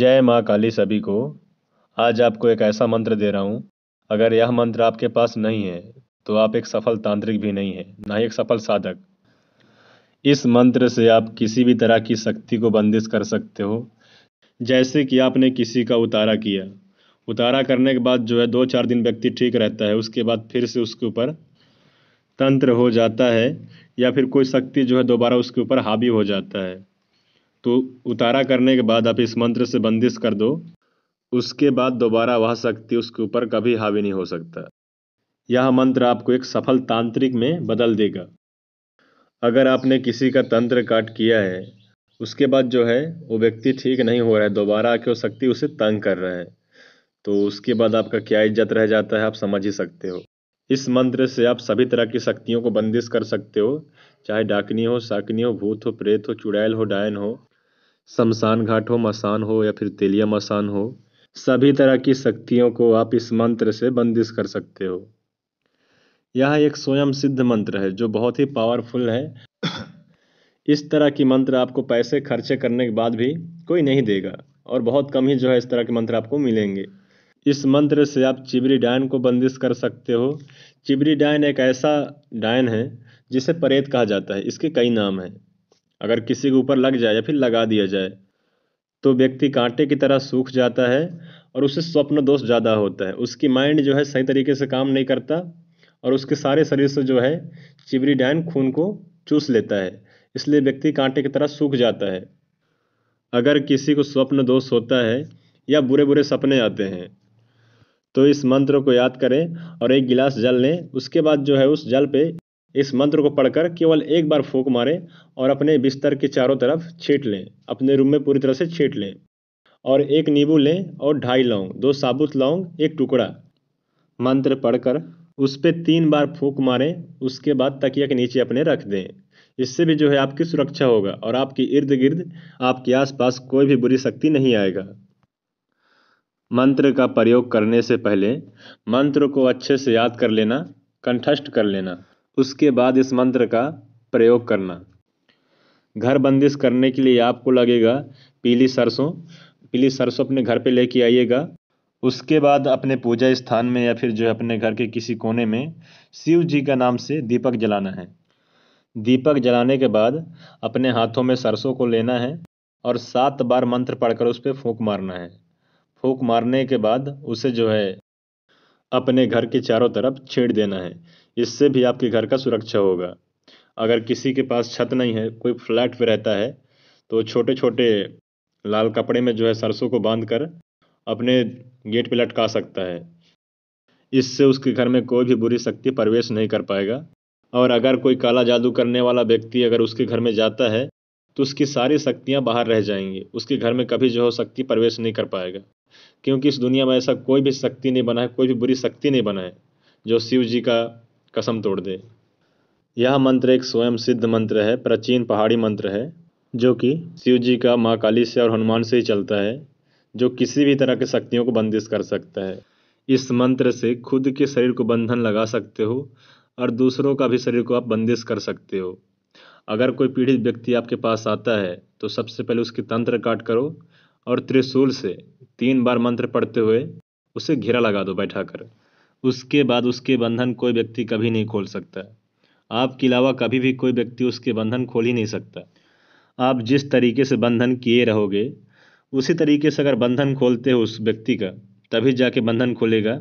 जय माँ काली सभी को। आज आपको एक ऐसा मंत्र दे रहा हूँ। अगर यह मंत्र आपके पास नहीं है तो आप एक सफल तांत्रिक भी नहीं है, ना ही एक सफल साधक। इस मंत्र से आप किसी भी तरह की शक्ति को बंदिश कर सकते हो। जैसे कि आपने किसी का उतारा किया, उतारा करने के बाद जो है 2-4 दिन व्यक्ति ठीक रहता है, उसके बाद फिर से उसके ऊपर तंत्र हो जाता है या फिर कोई शक्ति जो है दोबारा उसके ऊपर हावी हो जाता है। तो उतारा करने के बाद आप इस मंत्र से बंदिश कर दो, उसके बाद दोबारा वह शक्ति उसके ऊपर कभी हावी नहीं हो सकता। यह मंत्र आपको एक सफल तांत्रिक में बदल देगा। अगर आपने किसी का तंत्र काट किया है, उसके बाद जो है वो व्यक्ति ठीक नहीं हो रहा है, दोबारा आके वो शक्ति उसे तंग कर रहा है, तो उसके बाद आपका क्या इज्जत रह जाता है, आप समझ ही सकते हो। इस मंत्र से आप सभी तरह की शक्तियों को बंदिश कर सकते हो, चाहे डाकनी हो, शाकनी हो, भूत हो, प्रेत हो, चुड़ैल हो, डायन हो, शमशान घाट हो, मसान हो या फिर तेलिया मसान हो। सभी तरह की शक्तियों को आप इस मंत्र से बंदिश कर सकते हो। यह एक स्वयं सिद्ध मंत्र है जो बहुत ही पावरफुल है। इस तरह की मंत्र आपको पैसे खर्चे करने के बाद भी कोई नहीं देगा, और बहुत कम ही जो है इस तरह के मंत्र आपको मिलेंगे। इस मंत्र से आप चिबरी डायन को बंदिश कर सकते हो। चिबरी डायन एक ऐसा डायन है जिसे प्रेत कहा जाता है। इसके कई नाम हैं। अगर किसी के ऊपर लग जाए या फिर लगा दिया जाए तो व्यक्ति कांटे की तरह सूख जाता है और उसे स्वप्न दोष ज़्यादा होता है। उसकी माइंड जो है सही तरीके से काम नहीं करता और उसके सारे शरीर से जो है चिबरी डायन खून को चूस लेता है, इसलिए व्यक्ति कांटे की तरह सूख जाता है। अगर किसी को स्वप्न दोष होता है या बुरे बुरे सपने आते हैं तो इस मंत्र को याद करें और एक गिलास जल लें। उसके बाद जो है उस जल पे इस मंत्र को पढ़कर केवल एक बार फूंक मारें और अपने बिस्तर के चारों तरफ छींट लें। अपने रूम में पूरी तरह से छींट लें और एक नींबू लें और 2.5 लौंग, 2 साबुत लौंग, एक टुकड़ा। मंत्र पढ़कर उस पे 3 बार फूंक मारें। उसके बाद तकिया के नीचे अपने रख दें। इससे भी जो है आपकी सुरक्षा होगा और आपके इर्द गिर्द, आपके आसपास कोई भी बुरी शक्ति नहीं आएगा। मंत्र का प्रयोग करने से पहले मंत्र को अच्छे से याद कर लेना, कंठस्थ कर लेना। उसके बाद इस मंत्र का प्रयोग करना। घर बंदिश करने के लिए आपको लगेगा पीली सरसों। पीली सरसों अपने घर पे लेके आइएगा। उसके बाद अपने पूजा स्थान में या फिर जो है अपने घर के किसी कोने में शिव जी का नाम से दीपक जलाना है। दीपक जलाने के बाद अपने हाथों में सरसों को लेना है और 7 बार मंत्र पढ़कर उस पर फूंक मारना है। फूंक मारने के बाद उसे जो है अपने घर के चारों तरफ छेड़ देना है। इससे भी आपके घर का सुरक्षा होगा। अगर किसी के पास छत नहीं है, कोई फ्लैट पे रहता है, तो छोटे छोटे लाल कपड़े में जो है सरसों को बांध कर अपने गेट पे लटका सकता है। इससे उसके घर में कोई भी बुरी शक्ति प्रवेश नहीं कर पाएगा। और अगर कोई काला जादू करने वाला व्यक्ति अगर उसके घर में जाता है तो उसकी सारी शक्तियाँ बाहर रह जाएंगी। उसके घर में कभी जो हो शक्ति प्रवेश नहीं कर पाएगा, क्योंकि इस दुनिया में ऐसा कोई भी शक्ति नहीं बना है, कोई भी बुरी शक्ति नहीं बना है जो शिव जी का कसम तोड़ दे। यह मंत्र एक स्वयं सिद्ध मंत्र है, प्राचीन पहाड़ी मंत्र है, जो कि शिव जी का माँ काली से और हनुमान से ही चलता है, जो किसी भी तरह की शक्तियों को बंदिश कर सकता है। इस मंत्र से खुद के शरीर को बंधन लगा सकते हो और दूसरों का भी शरीर को आप बंदिश कर सकते हो। अगर कोई पीड़ित व्यक्ति आपके पास आता है तो सबसे पहले उसकी तंत्र काट करो और त्रिशूल से 3 बार मंत्र पढ़ते हुए उसे घेरा लगा दो बैठाकर। उसके बाद उसके बंधन कोई व्यक्ति कभी नहीं खोल सकता। आपके अलावा कभी भी कोई व्यक्ति उसके बंधन खोल ही नहीं सकता। आप जिस तरीके से बंधन किए रहोगे उसी तरीके से अगर बंधन खोलते हो उस व्यक्ति का, तभी जाके बंधन खुलेगा,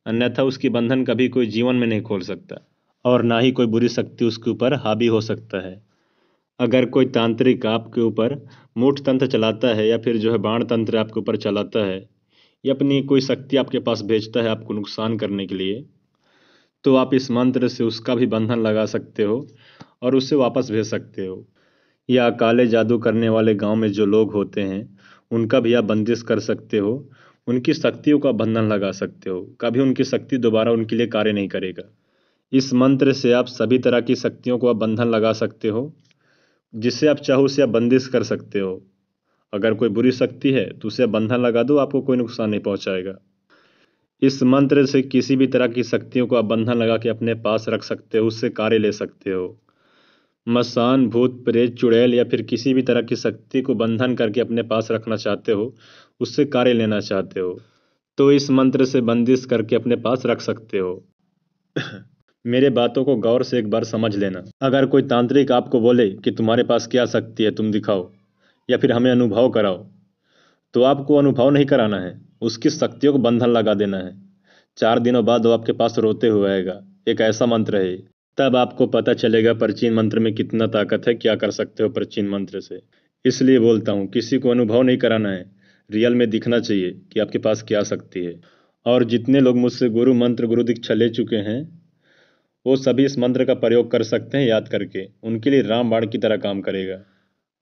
अन्यथा उसकी बंधन कभी कोई जीवन में नहीं खोल सकता और ना ही कोई बुरी शक्ति उसके ऊपर हावी हो सकता है। अगर कोई तांत्रिक आपके ऊपर मूठ तंत्र चलाता है या फिर जो है बाण तंत्र आपके ऊपर चलाता है या अपनी कोई शक्ति आपके पास भेजता है आपको नुकसान करने के लिए, तो आप इस मंत्र से उसका भी बंधन लगा सकते हो और उसे वापस भेज सकते हो। या काले जादू करने वाले गांव में जो लोग होते हैं उनका भी आप बंदिश कर सकते हो। उनकी शक्तियों का बंधन लगा सकते हो, कभी उनकी शक्ति दोबारा उनके लिए कार्य नहीं करेगा। इस मंत्र से आप सभी तरह की शक्तियों को आप बंधन लगा सकते हो। जिससे आप चाहो उसे आप बंदिश कर सकते हो। अगर कोई बुरी शक्ति है तो उसे आप बंधन लगा दो, आपको कोई नुकसान नहीं पहुंचाएगा। इस मंत्र से किसी भी तरह की शक्तियों को आप बंधन लगा के अपने पास रख सकते हो, उससे कार्य ले सकते हो। मसान, भूत, प्रेत, चुड़ैल या फिर किसी भी तरह की शक्ति को बंधन करके अपने पास रखना चाहते हो, उससे कार्य लेना चाहते हो, तो इस मंत्र से बंदिश करके अपने पास रख सकते हो। मेरे बातों को गौर से एक बार समझ लेना। अगर कोई तांत्रिक आपको बोले कि तुम्हारे पास क्या शक्ति है, तुम दिखाओ या फिर हमें अनुभव कराओ, तो आपको अनुभव नहीं कराना है, उसकी शक्तियों को बंधन लगा देना है। 4 दिनों बाद वो आपके पास रोते हुए आएगा। एक ऐसा मंत्र है, तब आपको पता चलेगा प्राचीन मंत्र में कितना ताकत है, क्या कर सकते हो प्राचीन मंत्र से। इसलिए बोलता हूँ, किसी को अनुभव नहीं कराना है, रियल में दिखना चाहिए कि आपके पास क्या शक्ति है। और जितने लोग मुझसे गुरु मंत्र, गुरु दीक्षा ले चुके हैं, वो सभी इस मंत्र का प्रयोग कर सकते हैं याद करके। उनके लिए रामबाण की तरह काम करेगा।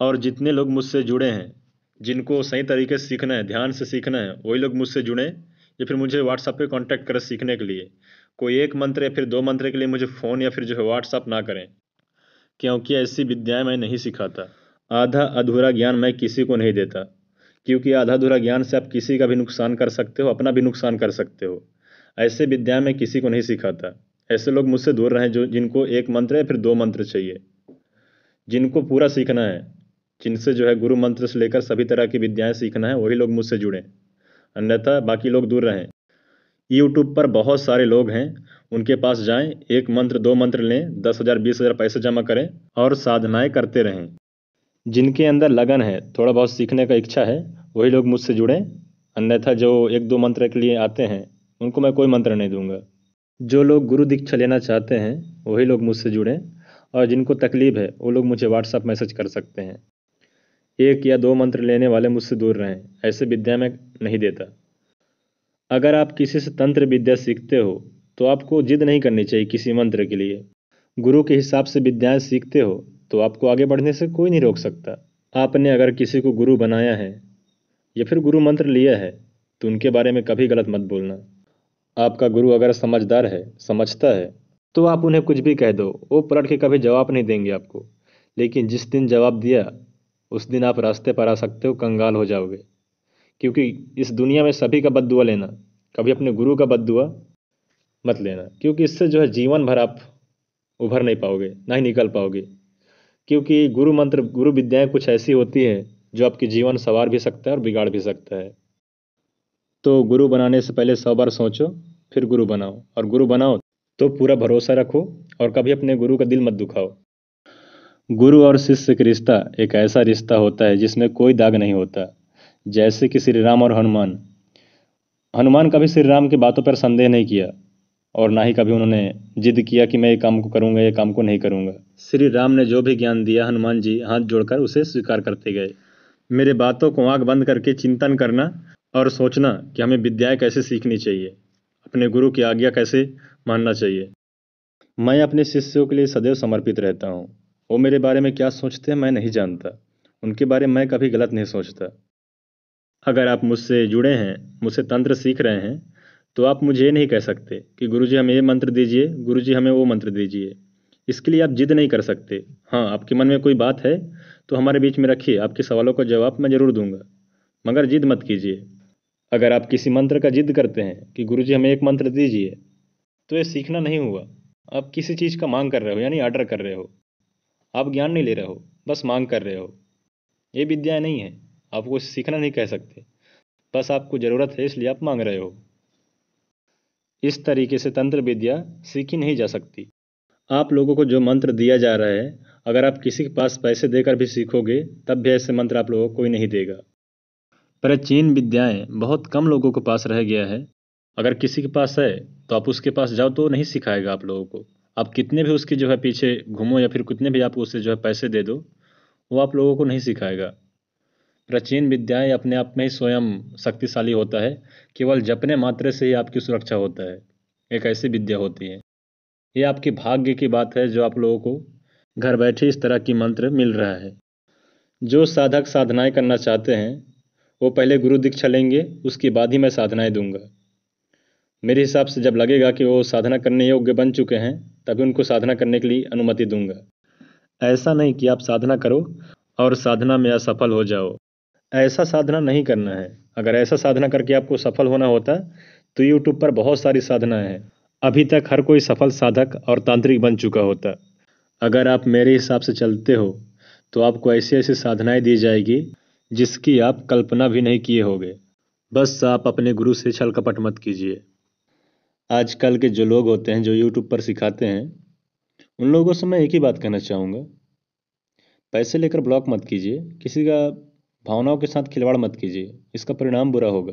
और जितने लोग मुझसे जुड़े हैं, जिनको सही तरीके से सीखना है, ध्यान से सीखना है, वही लोग मुझसे जुड़ें या फिर मुझे व्हाट्सएप पे कांटेक्ट करें सीखने के लिए। कोई एक मंत्र या फिर 2 मंत्र के लिए मुझे फ़ोन या फिर जो है व्हाट्सएप ना करें, क्योंकि ऐसी विद्याएं मैं नहीं सिखाता। आधा अधूरा ज्ञान मैं किसी को नहीं देता, क्योंकि आधा अधूरा ज्ञान से आप किसी का भी नुकसान कर सकते हो, अपना भी नुकसान कर सकते हो। ऐसे विद्या मैं किसी को नहीं सिखाता। ऐसे लोग मुझसे दूर रहें जो जिनको एक मंत्र या फिर 2 मंत्र चाहिए। जिनको पूरा सीखना है, जिनसे जो है गुरु मंत्र से लेकर सभी तरह की विद्याएं सीखना है, वही लोग मुझसे जुड़ें, अन्यथा बाकी लोग दूर रहें। यूट्यूब पर बहुत सारे लोग हैं, उनके पास जाएं, एक मंत्र 2 मंत्र लें, 10,000 20,000 पैसे जमा करें और साधनाएं करते रहें। जिनके अंदर लगन है, थोड़ा बहुत सीखने का इच्छा है, वही लोग मुझसे जुड़ें, अन्यथा जो 1-2 मंत्र के लिए आते हैं, उनको मैं कोई मंत्र नहीं दूंगा। जो लोग गुरु दीक्षा लेना चाहते हैं, वही लोग मुझसे जुड़ें, और जिनको तकलीफ है वो लोग मुझे व्हाट्सएप मैसेज कर सकते हैं। 1 या 2 मंत्र लेने वाले मुझसे दूर रहें, ऐसे विद्या मैं नहीं देता। अगर आप किसी से तंत्र विद्या सीखते हो, तो आपको जिद नहीं करनी चाहिए किसी मंत्र के लिए। गुरु के हिसाब से विद्याएं सीखते हो, तो आपको आगे बढ़ने से कोई नहीं रोक सकता। आपने अगर किसी को गुरु बनाया है या फिर गुरु मंत्र लिया है, तो उनके बारे में कभी गलत मत बोलना। आपका गुरु अगर समझदार है, समझता है, तो आप उन्हें कुछ भी कह दो, वो पलट के कभी जवाब नहीं देंगे आपको। लेकिन जिस दिन जवाब दिया, उस दिन आप रास्ते पर आ सकते हो, कंगाल हो जाओगे। क्योंकि इस दुनिया में सभी का बद्दुआ लेना, कभी अपने गुरु का बद्दुआ मत लेना, क्योंकि इससे जो है जीवन भर आप उभर नहीं पाओगे, ना ही निकल पाओगे। क्योंकि गुरु मंत्र, गुरु विद्याएं कुछ ऐसी होती है जो आपकी जीवन संवार भी सकता है और बिगाड़ भी सकता है। तो गुरु बनाने से पहले 100 बार सोचो, फिर गुरु बनाओ। और गुरु बनाओ तो पूरा भरोसा रखो और कभी अपने गुरु का दिल मत दुखाओ। गुरु और शिष्य का रिश्ता एक ऐसा रिश्ता होता है जिसमें कोई दाग नहीं होता। जैसे कि श्री राम और हनुमान। हनुमान कभी श्री राम की बातों पर संदेह नहीं किया, और ना ही कभी उन्होंने जिद किया कि मैं ये काम को करूंगा, ये काम को नहीं करूंगा। श्री राम ने जो भी ज्ञान दिया, हनुमान जी हाथ जोड़कर उसे स्वीकार करते गए। मेरे बातों को आंख बंद करके चिंतन करना और सोचना कि हमें विद्याएं कैसे सीखनी चाहिए, अपने गुरु की आज्ञा कैसे मानना चाहिए। मैं अपने शिष्यों के लिए सदैव समर्पित रहता हूँ। वो मेरे बारे में क्या सोचते हैं मैं नहीं जानता, उनके बारे में मैं कभी गलत नहीं सोचता। अगर आप मुझसे जुड़े हैं, मुझसे तंत्र सीख रहे हैं, तो आप मुझे ये नहीं कह सकते कि गुरुजी हमें ये मंत्र दीजिए, गुरुजी हमें वो मंत्र दीजिए। इसके लिए आप जिद नहीं कर सकते। हाँ, आपके मन में कोई बात है तो हमारे बीच में रखिए, आपके सवालों का जवाब मैं ज़रूर दूंगा, मगर जिद मत कीजिए। अगर आप किसी मंत्र का जिद करते हैं कि गुरुजी हमें एक मंत्र दीजिए, तो ये सीखना नहीं हुआ। आप किसी चीज़ का मांग कर रहे हो, यानी ऑर्डर कर रहे हो। आप ज्ञान नहीं ले रहे हो, बस मांग कर रहे हो। ये विद्या नहीं है, आपको सीखना नहीं कह सकते, बस आपको ज़रूरत है इसलिए आप मांग रहे हो। इस तरीके से तंत्र विद्या सीखी नहीं जा सकती। आप लोगों को जो मंत्र दिया जा रहा है, अगर आप किसी के पास पैसे देकर भी सीखोगे, तब भी ऐसे मंत्र आप लोगों को कोई नहीं देगा। प्राचीन विद्याएं बहुत कम लोगों के पास रह गया है। अगर किसी के पास है तो आप उसके पास जाओ तो नहीं सिखाएगा आप लोगों को। आप कितने भी उसके जो है पीछे घूमो या फिर कितने भी आप उसे जो है पैसे दे दो, वो आप लोगों को नहीं सिखाएगा। प्राचीन विद्याएं अपने आप में ही स्वयं शक्तिशाली होता है। केवल जपने मात्र से ही आपकी सुरक्षा होता है। एक ऐसी विद्या होती है। ये आपके भाग्य की बात है जो आप लोगों को घर बैठे इस तरह की मंत्र मिल रहा है। जो साधक साधनाएं करना चाहते हैं, वो पहले गुरु दीक्षा लेंगे, उसके बाद ही मैं साधनाएं दूंगा। मेरे हिसाब से जब लगेगा कि वो साधना करने योग्य बन चुके हैं, तभी उनको साधना करने के लिए अनुमति दूंगा। ऐसा नहीं कि आप साधना करो और साधना में असफल हो जाओ। ऐसा साधना नहीं करना है। अगर ऐसा साधना करके आपको सफल होना होता तो यूट्यूब पर बहुत सारी साधनाएं हैं, अभी तक हर कोई सफल साधक और तांत्रिक बन चुका होता। अगर आप मेरे हिसाब से चलते हो तो आपको ऐसी ऐसी साधनाएं दी जाएगी जिसकी आप कल्पना भी नहीं किए होगे। बस आप अपने गुरु से छल कपट मत कीजिए। आजकल के जो लोग होते हैं जो यूट्यूब पर सिखाते हैं, उन लोगों से मैं एक ही बात कहना चाहूँगा, पैसे लेकर ब्लॉक मत कीजिए, किसी का भावनाओं के साथ खिलवाड़ मत कीजिए, इसका परिणाम बुरा होगा।